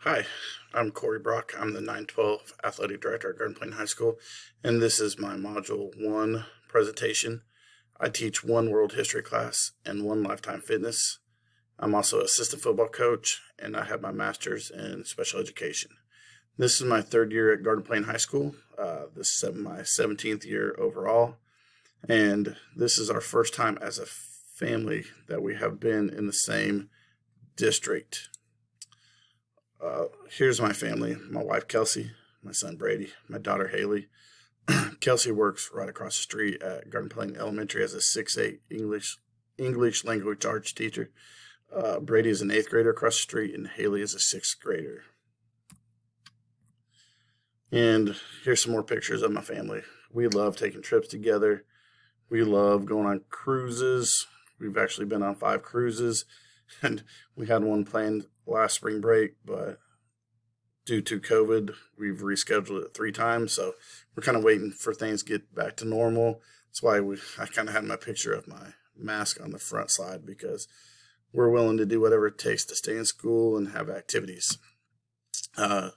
Hi, I'm Corey Brock. I'm the 912 Athletic Director at Garden Plain High School, and this is my Module 1 presentation. I teach one World History class and one Lifetime Fitness. I'm also an assistant football coach, and I have my master's in special education. This is my third year at Garden Plain High School. This is my 17th year overall, and this is our first time as a family that we have been in the same district. Here's my family: my wife Kelsey, my son Brady, my daughter Haley. Kelsey works right across the street at Garden Plain Elementary as a 6'8" English language arts teacher. Brady is an 8th grader across the street, and Haley is a 6th grader. And here's some more pictures of my family. We love taking trips together. We love going on cruises. We've actually been on 5 cruises, and we had one planned last spring break, but due to COVID, we've rescheduled it 3 times. So we're kind of waiting for things to get back to normal. That's why I kind of had my picture of my mask on the front side, because we're willing to do whatever it takes to stay in school and have activities. 3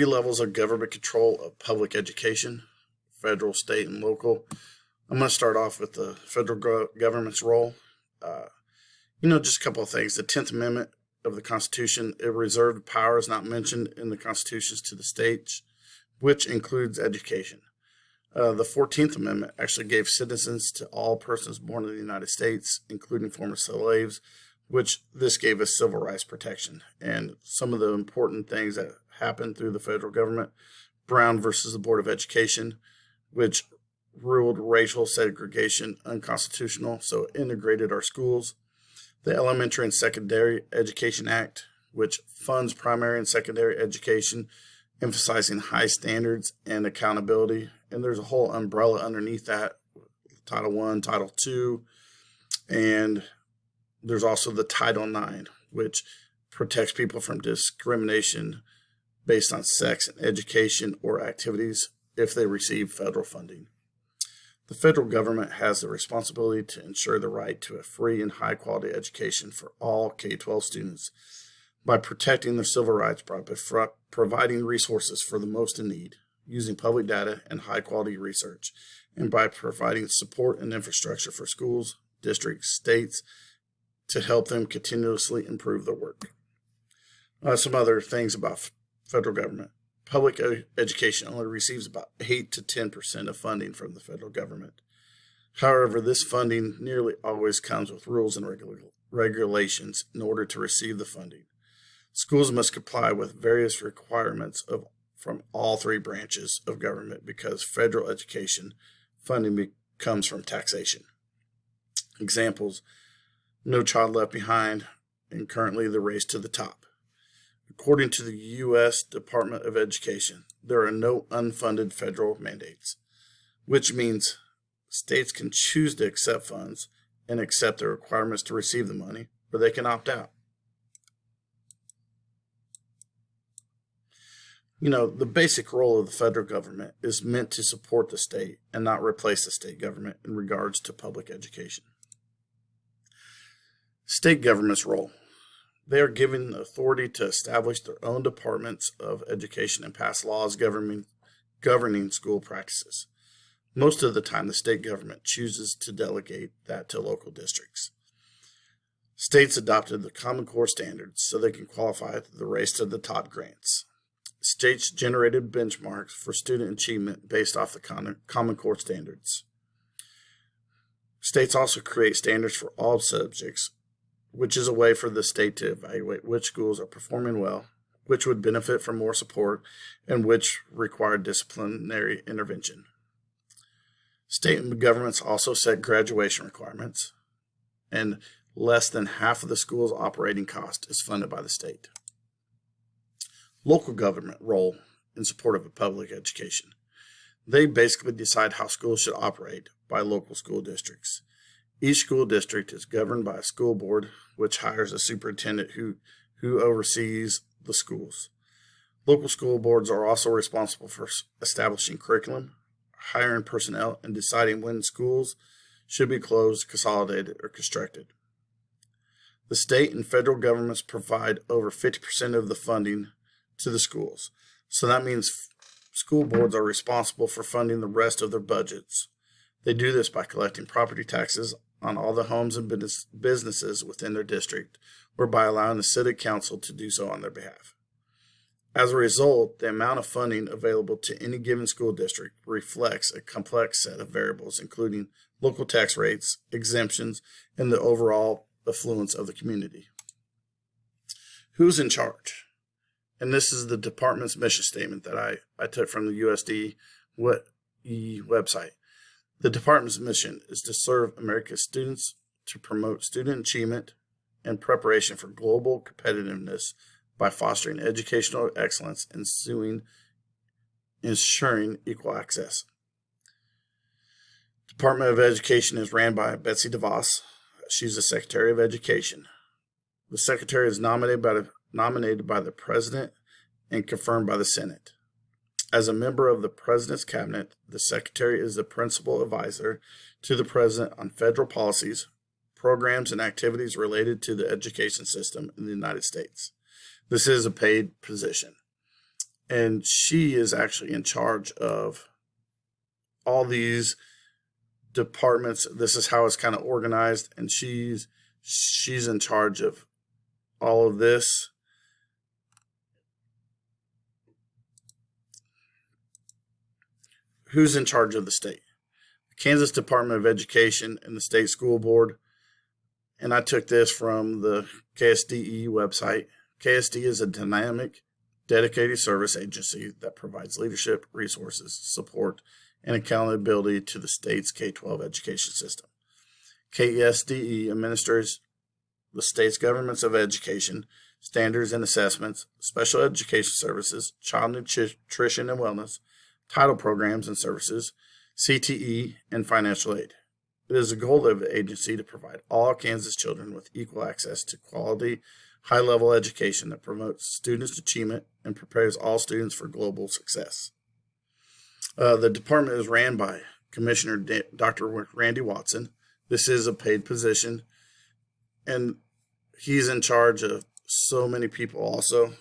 levels of government control of public education: federal, state, and local. I'm going to start off with the federal government's role. Just a couple of things. The 10th Amendment of the Constitution, it reserved powers not mentioned in the constitutions to the states, which includes education. The 14th Amendment actually gave citizens to all persons born in the United States, including former slaves, which this gave us civil rights protection. And some of the important things that happened through the federal government: Brown versus the Board of Education, which ruled racial segregation unconstitutional, so it integrated our schools. The Elementary and Secondary Education Act, which funds primary and secondary education, emphasizing high standards and accountability. And there's a whole umbrella underneath that: Title I, Title II, and there's also the Title IX, which protects people from discrimination based on sex in education or activities if they receive federal funding. The federal government has the responsibility to ensure the right to a free and high-quality education for all K-12 students by protecting their civil rights, by providing resources for the most in need, using public data and high-quality research, and by providing support and infrastructure for schools, districts, states to help them continuously improve their work. Some other things about federal government. Public education only receives about 8 to 10% of funding from the federal government. However, this funding nearly always comes with rules and regulations in order to receive the funding. Schools must comply with various requirements from all 3 branches of government, because federal education funding comes from taxation. Examples: No Child Left Behind, and currently the Race to the Top. According to the U.S. Department of Education, there are no unfunded federal mandates, which means states can choose to accept funds and accept the requirements to receive the money, or they can opt out. The basic role of the federal government is meant to support the state and not replace the state government in regards to public education. State government's role: they are given authority to establish their own departments of education and pass laws governing school practices. Most of the time, the state government chooses to delegate that to local districts. States adopted the Common Core standards so they can qualify for the Race to the Top grants. States generated benchmarks for student achievement based off the Common Core standards. States also create standards for all subjects, which is a way for the state to evaluate which schools are performing well, which would benefit from more support, and which require disciplinary intervention. State governments also set graduation requirements, and less than half of the school's operating cost is funded by the state. Local government role in support of a public education: they basically decide how schools should operate by local school districts. Each school district is governed by a school board, which hires a superintendent who oversees the schools. Local school boards are also responsible for establishing curriculum, hiring personnel, and deciding when schools should be closed, consolidated, or constructed. The state and federal governments provide over 50% of the funding to the schools. So that means school boards are responsible for funding the rest of their budgets. They do this by collecting property taxes on all the homes and businesses within their district, or by allowing the city council to do so on their behalf. As a result, the amount of funding available to any given school district reflects a complex set of variables, including local tax rates, exemptions, and the overall affluence of the community. Who's in charge? And this is the department's mission statement that I took from the USD website. The department's mission is to serve America's students, to promote student achievement and preparation for global competitiveness by fostering educational excellence and ensuring equal access. Department of Education is ran by Betsy DeVos. She's the Secretary of Education. The Secretary is nominated by the President and confirmed by the Senate. As a member of the President's Cabinet, the Secretary is the principal advisor to the President on federal policies, programs, and activities related to the education system in the United States. This is a paid position, and she is actually in charge of all these departments. This is how it's kind of organized, and she's in charge of all of this. Who's in charge of the state? The Kansas Department of Education and the State School Board. And I took this from the KSDE website. KSD is a dynamic, dedicated service agency that provides leadership, resources, support, and accountability to the state's K-12 education system. KSDE administers the state's governments of education, standards and assessments, special education services, child nutrition and wellness, title programs and services, CTE, and financial aid. It is the goal of the agency to provide all Kansas children with equal access to quality, high-level education that promotes students' achievement and prepares all students for global success. The department is ran by Commissioner Dr. Randy Watson. This is a paid position, and he's in charge of so many people also.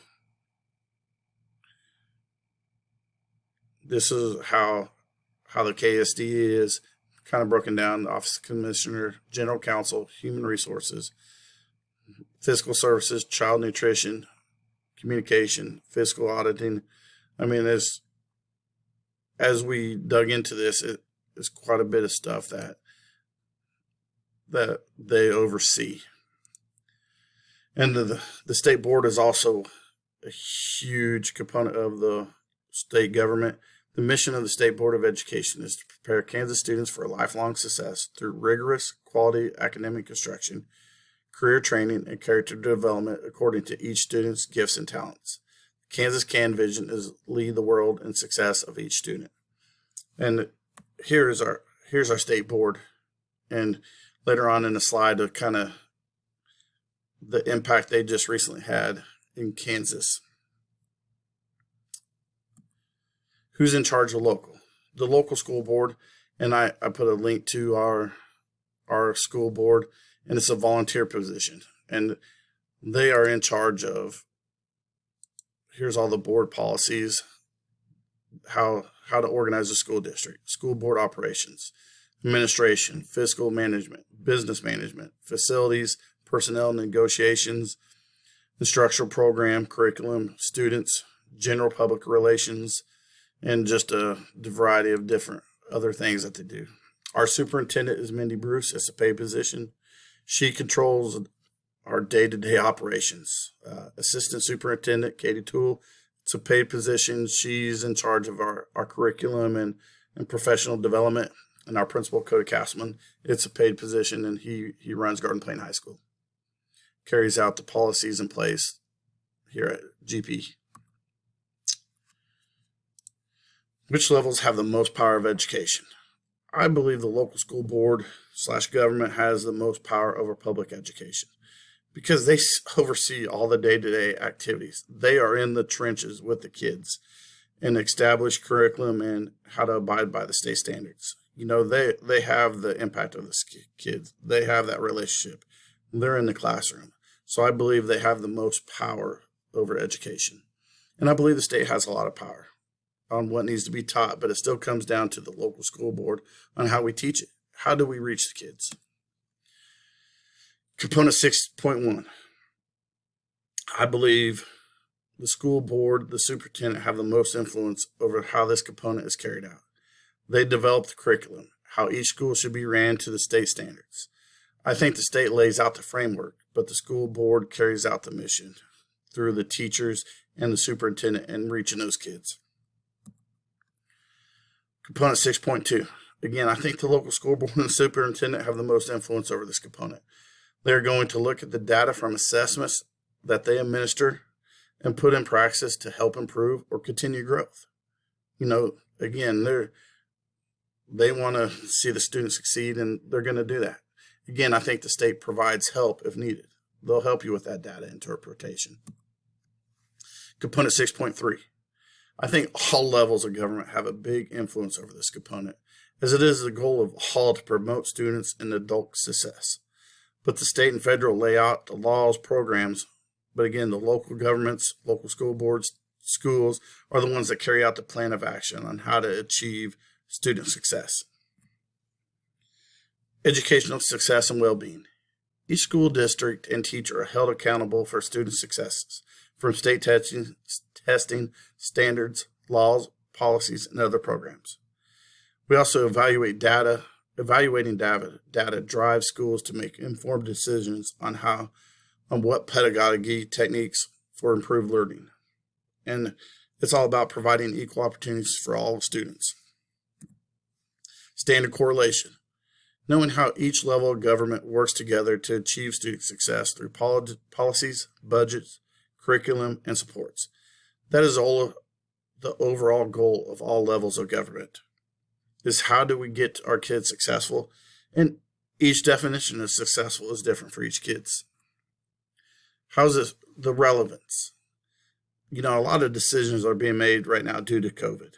This is how the KSD is kind of broken down: the Office of Commissioner, General Counsel, Human Resources, Fiscal Services, Child Nutrition, Communication, Fiscal Auditing. I mean, as we dug into this, it's quite a bit of stuff that they oversee. And the state board is also a huge component of the state government. The mission of the State Board of Education is to prepare Kansas students for lifelong success through rigorous, quality academic instruction, career training, and character development according to each student's gifts and talents. Kansas CAN vision is lead the world in success of each student. And here's our state board. And later on in the slide, kind of the impact they just recently had in Kansas. Who's in charge of local? The local school board, and I put a link to our school board, and it's a volunteer position. And they are in charge of, here's all the board policies, how to organize a school district, school board operations, administration, fiscal management, business management, facilities, personnel negotiations, instructional program, curriculum, students, general public relations, and just a variety of different other things that they do. Our superintendent is Mindy Bruce. It's a paid position. She controls our day-to-day operations. Assistant superintendent, Katie Toole, it's a paid position. She's in charge of our curriculum and professional development. And our principal, Cody Castleman, it's a paid position, and he runs Garden Plain High School. Carries out the policies in place here at GP. Which levels have the most power of education? I believe the local school board / government has the most power over public education because they oversee all the day-to-day activities. They are in the trenches with the kids and establish curriculum and how to abide by the state standards. You know, they have the impact of the kids. They have that relationship. They're in the classroom. So I believe they have the most power over education. And I believe the state has a lot of power on what needs to be taught, but it still comes down to the local school board on how we teach it. How do we reach the kids? Component 6.1. I believe the school board, the superintendent, have the most influence over how this component is carried out. They develop the curriculum, how each school should be ran to the state standards. I think the state lays out the framework, but the school board carries out the mission through the teachers and the superintendent in reaching those kids. Component 6.2. Again, I think the local school board and the superintendent have the most influence over this component. They're going to look at the data from assessments that they administer and put in practice to help improve or continue growth. Again, they want to see the students succeed, and they're going to do that. Again, I think the state provides help if needed. They'll help you with that data interpretation. Component 6.3. I think all levels of government have a big influence over this component, as it is the goal of all to promote students and adult success. But the state and federal lay out the laws, programs, but again, the local governments, local school boards, schools are the ones that carry out the plan of action on how to achieve student success. Educational success and well-being. Each school district and teacher are held accountable for student successes from state testing, standards, laws, policies, and other programs. We also evaluate data. Evaluating data drives schools to make informed decisions on what pedagogy techniques for improved learning. And it's all about providing equal opportunities for all students. Standard correlation. Knowing how each level of government works together to achieve student success through policies, budgets, curriculum, and supports. That is all of the overall goal of all levels of government. Is how do we get our kids successful? And each definition of successful is different for each kid's. How's this, the relevance? A lot of decisions are being made right now due to COVID.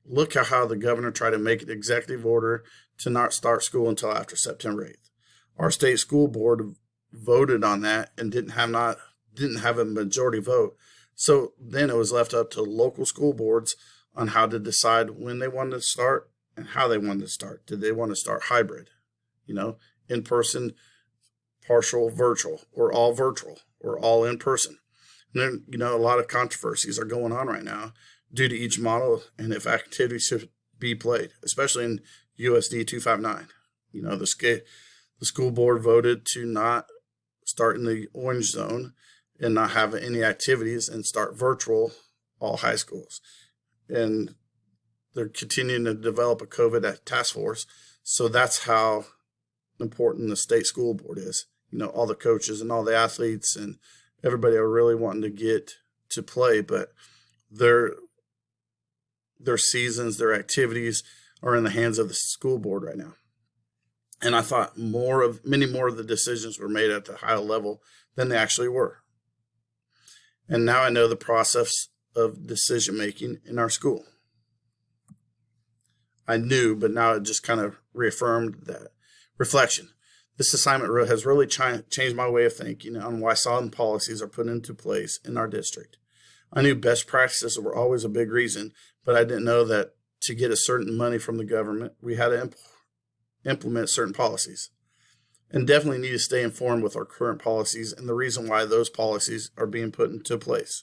Look at how the governor tried to make an executive order to not start school until after September 8th. Our state school board voted on that and didn't have a majority vote. So then it was left up to local school boards on how to decide when they wanted to start and how they wanted to start. Did they want to start hybrid? In person, partial virtual, or all in person. And then, a lot of controversies are going on right now due to each model and if activities should be played, especially in USD 259. The school board voted to not start in the orange zone and not have any activities and start virtual all high schools. And they're continuing to develop a COVID task force. So that's how important the state school board is. All the coaches and all the athletes and everybody are really wanting to get to play, but their seasons, their activities are in the hands of the school board right now. And I thought many more of the decisions were made at the higher level than they actually were. And now I know the process of decision making in our school. I knew, but now it just kind of reaffirmed that. Reflection. This assignment has really changed my way of thinking on why solid policies are put into place in our district. I knew best practices were always a big reason, but I didn't know that to get a certain money from the government, we had to implement certain policies. And definitely need to stay informed with our current policies and the reason why those policies are being put into place.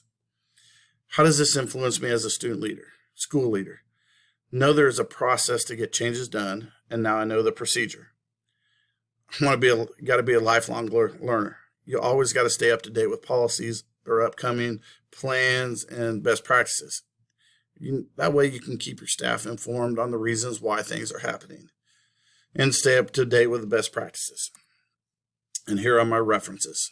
How does this influence me as a school leader? Know there is a process to get changes done, and now I know the procedure. Got to be a lifelong learner. You always got to stay up to date with policies or upcoming plans and best practices. That way you can keep your staff informed on the reasons why things are happening and stay up to date with the best practices. And here are my references.